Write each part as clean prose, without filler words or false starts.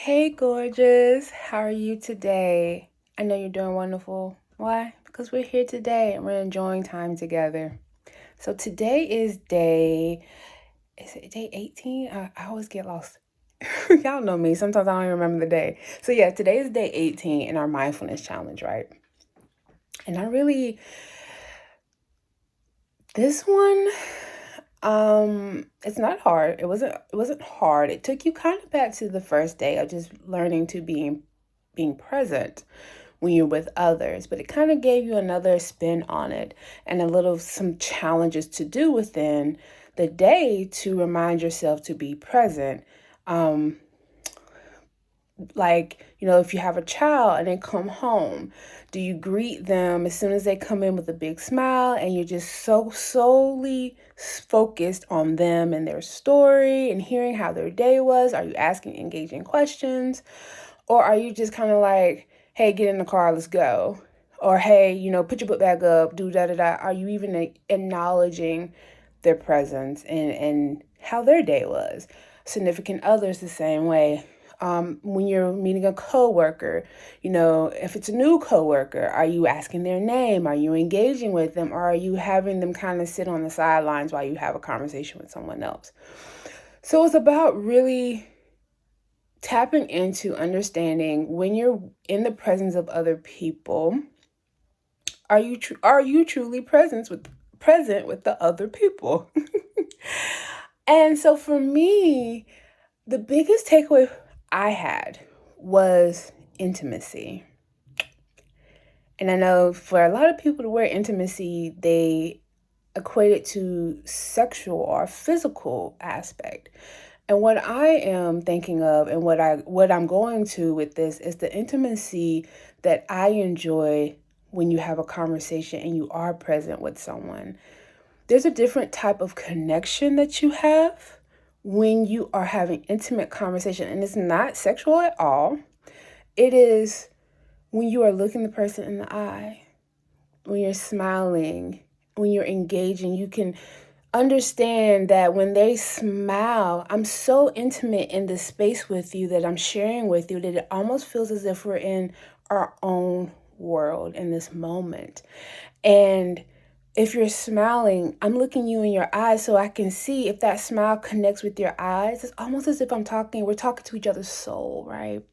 Hey, gorgeous. How are you today? I know you're doing wonderful. Why? Because we're here today and we're enjoying time together. So today is it day 18? I always get lost. Y'all know me. Sometimes I don't even remember the day. So yeah, today is day 18 in our mindfulness challenge, right? And this one, it's not hard. It wasn't hard. It took you kind of back to the first day of just learning to being present when you're with others, but it kind of gave you another spin on it and some challenges to do within the day to remind yourself to be present. Um, if you have a child and they come home, do you greet them as soon as they come in with a big smile and you're just so solely focused on them and their story and hearing how their day was? Are you asking engaging questions? Or are you just kind of like, hey, get in the car, let's go? Or hey, put your book bag up, do da da da. Are you even acknowledging their presence and how their day was? Significant others the same way. When you're meeting a coworker, if it's a new coworker, are you asking their name? Are you engaging with them? Or are you having them kind of sit on the sidelines while you have a conversation with someone else? So it's about really tapping into understanding when you're in the presence of other people, are you truly present with the other people? And so for me, the biggest takeaway I had was intimacy. And I know for a lot of people, the word intimacy, they equate it to sexual or physical aspect. And what I am thinking of and what I'm going to with this is the intimacy that I enjoy when you have a conversation and you are present with someone. There's a different type of connection that you have when you are having intimate conversation, and it's not sexual at all. It is when you are looking the person in the eye, when you're smiling, when you're engaging. You can understand that when they smile, I'm so intimate in the space with you that I'm sharing with you that it almost feels as if we're in our own world in this moment. And if you're smiling, I'm looking you in your eyes so I can see if that smile connects with your eyes. It's almost as if we're talking to each other's soul, right?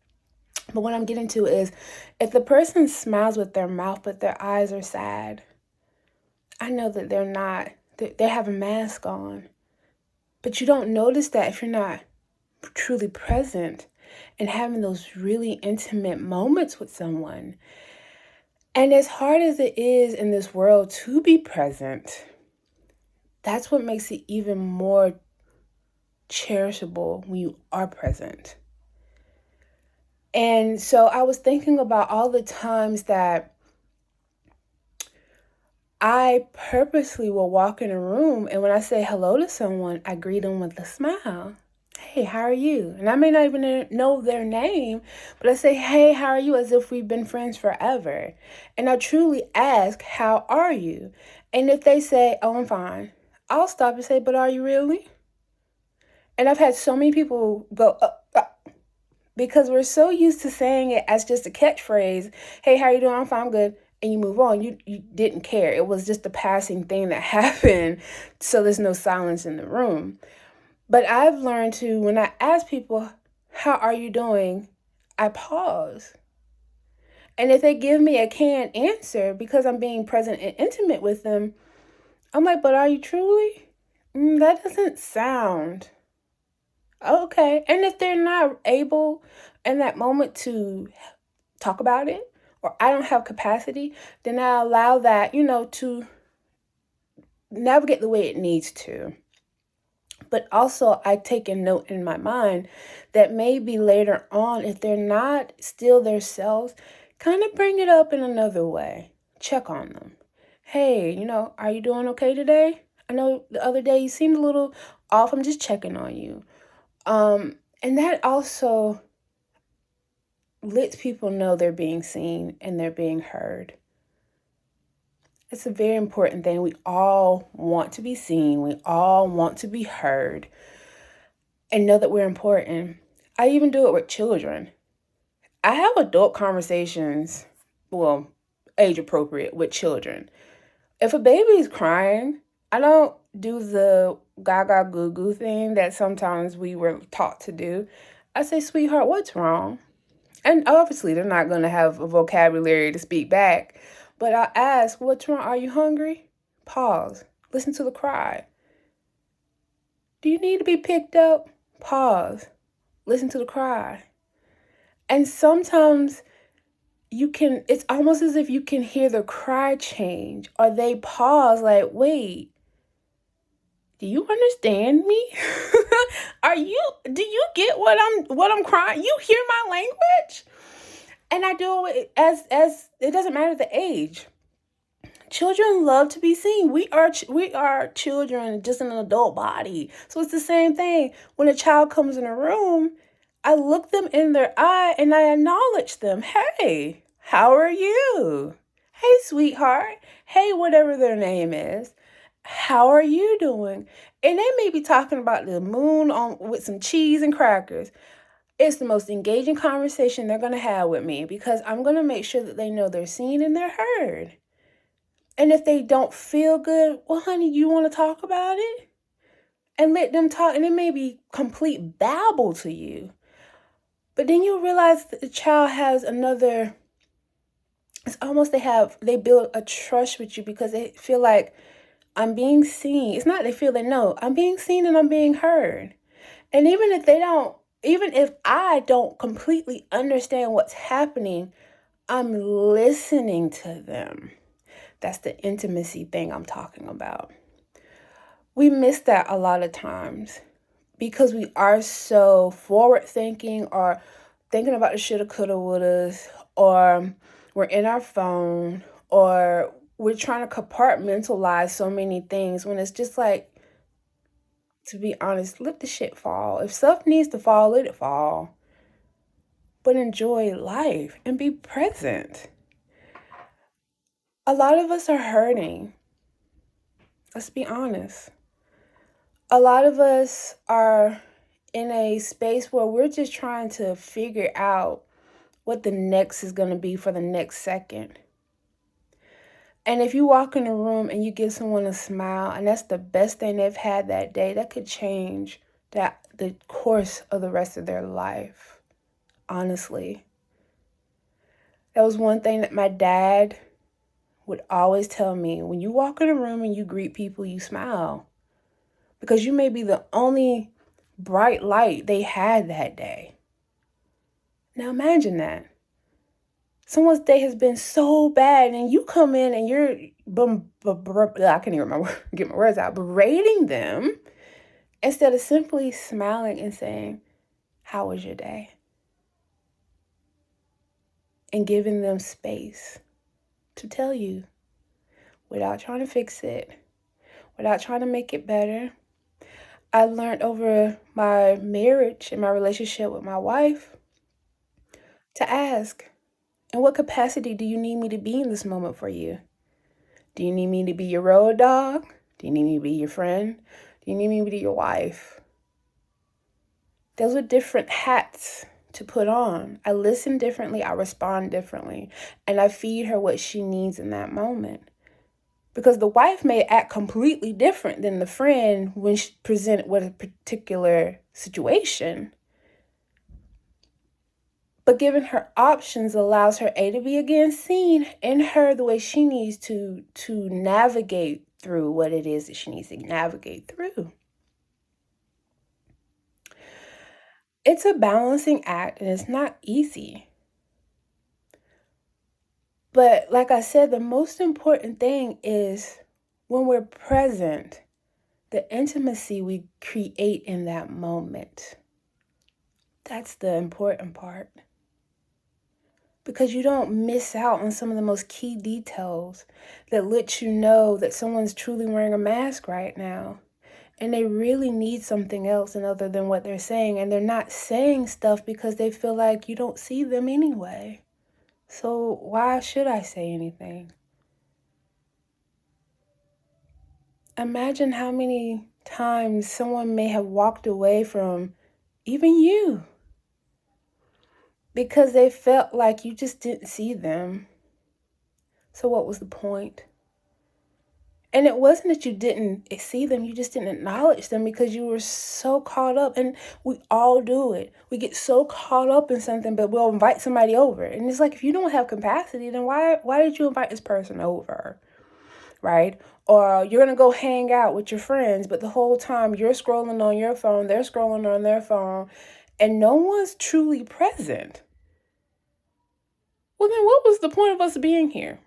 But what I'm getting to is if the person smiles with their mouth but their eyes are sad, I know that they have a mask on. But you don't notice that if you're not truly present and having those really intimate moments with someone. And as hard as it is in this world to be present, that's what makes it even more cherishable when you are present. And so I was thinking about all the times that I purposely will walk in a room, and when I say hello to someone, I greet them with a smile. Hey, how are you? And I may not even know their name, but I say, hey, how are you? As if we've been friends forever. And I truly ask, how are you? And if they say, oh, I'm fine, I'll stop and say, but are you really? And I've had so many people go, because we're so used to saying it as just a catchphrase. Hey, how you doing? I'm fine, I'm good. And you move on. You didn't care. It was just a passing thing that happened. So there's no silence in the room. But I've learned to, when I ask people, how are you doing? I pause. And if they give me a canned answer because I'm being present and intimate with them, I'm like, but are you truly? That doesn't sound okay. And if they're not able in that moment to talk about it, or I don't have capacity, then I allow that, to navigate the way it needs to. But also, I take a note in my mind that maybe later on, if they're not still their selves, kind of bring it up in another way. Check on them. Hey, are you doing okay today? I know the other day you seemed a little off. I'm just checking on you. And that also lets people know they're being seen and they're being heard. It's a very important thing. We all want to be seen. We all want to be heard and know that we're important. I even do it with children. I have adult conversations, well, age appropriate, with children. If a baby is crying, I don't do the gaga goo goo thing that sometimes we were taught to do. I say, sweetheart, what's wrong? And obviously, they're not going to have a vocabulary to speak back. But I ask, what's wrong? Are you hungry? Pause. Listen to the cry. Do you need to be picked up? Pause. Listen to the cry. And sometimes it's almost as if you can hear the cry change, or they pause like, wait, do you understand me? Do you get what I'm crying? You hear my language? And I do it as it doesn't matter the age. Children love to be seen. We are children just in an adult body. So it's the same thing. When a child comes in a room, I look them in their eye and I acknowledge them. Hey, how are you? Hey, sweetheart. Hey, whatever their name is. How are you doing? And they may be talking about the moon on with some cheese and crackers. It's the most engaging conversation they're going to have with me because I'm going to make sure that they know they're seen and they're heard. And if they don't feel good, well, honey, you want to talk about it? And let them talk. And it may be complete babble to you. But then you'll realize that the child has another, it's almost they build a trust with you because they feel like I'm being seen. It's not they feel they know. I'm being seen and I'm being heard. And even if I don't completely understand what's happening, I'm listening to them. That's the intimacy thing I'm talking about. We miss that a lot of times because we are so forward thinking or thinking about the shoulda, coulda, wouldas, or we're in our phone, or we're trying to compartmentalize so many things when it's just like, to be honest, let the shit fall. If stuff needs to fall, let it fall. But enjoy life and be present. A lot of us are hurting. Let's be honest. A lot of us are in a space where we're just trying to figure out what the next is going to be for the next second. And if you walk in a room and you give someone a smile and that's the best thing they've had that day, that could change the course of the rest of their life. Honestly. That was one thing that my dad would always tell me. When you walk in a room and you greet people, you smile. Because you may be the only bright light they had that day. Now imagine that. Someone's day has been so bad and you come in and you're, I can't even get my words out, berating them instead of simply smiling and saying, how was your day? And giving them space to tell you without trying to fix it, without trying to make it better. I learned over my marriage and my relationship with my wife to ask, in what capacity do you need me to be in this moment for you? Do you need me to be your road dog? Do you need me to be your friend? Do you need me to be your wife? Those are different hats to put on. I listen differently, I respond differently, and I feed her what she needs in that moment. Because the wife may act completely different than the friend when she's presented with a particular situation. But giving her options allows her to be again seen in her the way she needs to navigate through what it is that she needs to navigate through. It's a balancing act and it's not easy. But like I said, the most important thing is when we're present, the intimacy we create in that moment. That's the important part. Because you don't miss out on some of the most key details that let you know that someone's truly wearing a mask right now. And they really need something else other than what they're saying. And they're not saying stuff because they feel like you don't see them anyway. So why should I say anything? Imagine how many times someone may have walked away from even you because they felt like you just didn't see them. So what was the point? And it wasn't that you didn't see them, you just didn't acknowledge them because you were so caught up. And we all do it. We get so caught up in something, but we'll invite somebody over. And it's like, if you don't have capacity, then why did you invite this person over? Right? Or you're going to go hang out with your friends, but the whole time you're scrolling on your phone, they're scrolling on their phone, and no one's truly present. Well, then what was the point of us being here?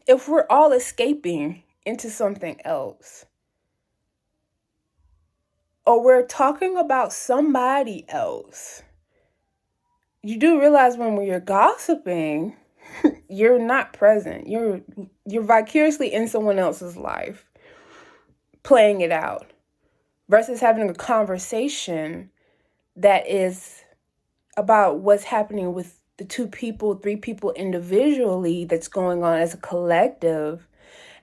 If we're all escaping into something else, or we're talking about somebody else, you do realize when you're gossiping, you're not present. You're vicariously in someone else's life, playing it out, versus having a conversation that is about what's happening with the 2 people, 3 people individually that's going on as a collective,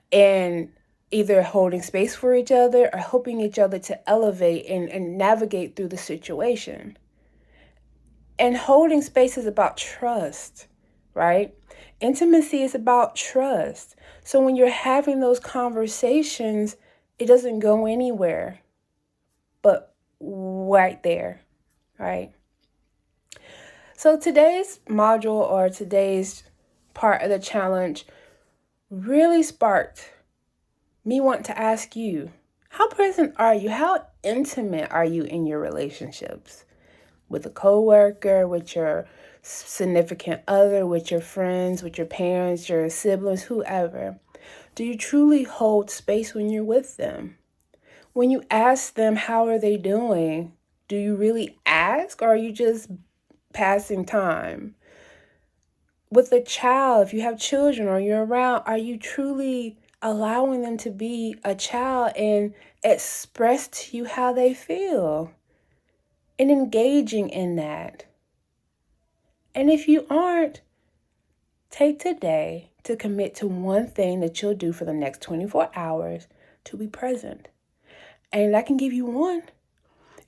and either holding space for each other or helping each other to elevate and navigate through the situation. And holding space is about trust, right? Intimacy is about trust. So when you're having those conversations, it doesn't go anywhere but right there, right? So today's module, or today's part of the challenge, really sparked me wanting to ask you, how present are you? How intimate are you in your relationships? With a coworker, with your significant other, with your friends, with your parents, your siblings, whoever. Do you truly hold space when you're with them? When you ask them how are they doing, do you really ask, or are you just passing time? With a child, if you have children or you're around, are you truly allowing them to be a child and express to you how they feel and engaging in that? And if you aren't, take today to commit to one thing that you'll do for the next 24 hours to be present. And I can give you one.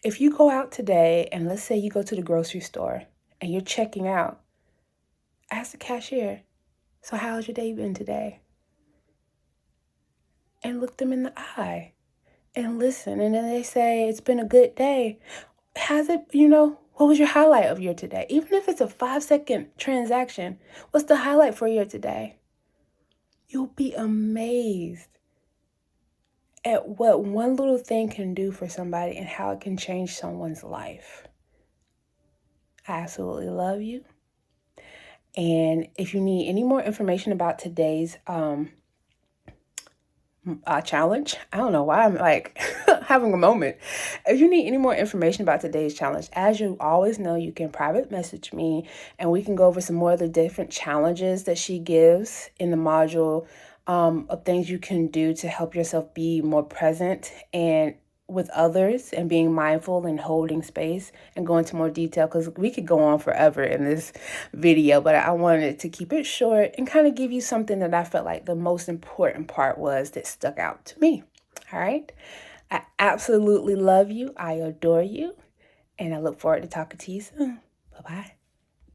If you go out today, and let's say you go to the grocery store and you're checking out, ask the cashier, so how's your day been today? And look them in the eye and listen. And then they say, it's been a good day. Has it, what was your highlight of your today? Even if it's a 5-second transaction, what's the highlight for your today? You'll be amazed at what one little thing can do for somebody and how it can change someone's life. I absolutely love you. And if you need any more information about today's challenge, I don't know why I'm like having a moment. If you need any more information about today's challenge, as you always know, you can private message me and we can go over some more of the different challenges that she gives in the module, of things you can do to help yourself be more present and with others, and being mindful and holding space, and go into more detail because we could go on forever in this video, but I wanted to keep it short and kind of give you something that I felt like the most important part was that stuck out to me. All right. I absolutely love you. I adore you. And I look forward to talking to you soon. Bye-bye.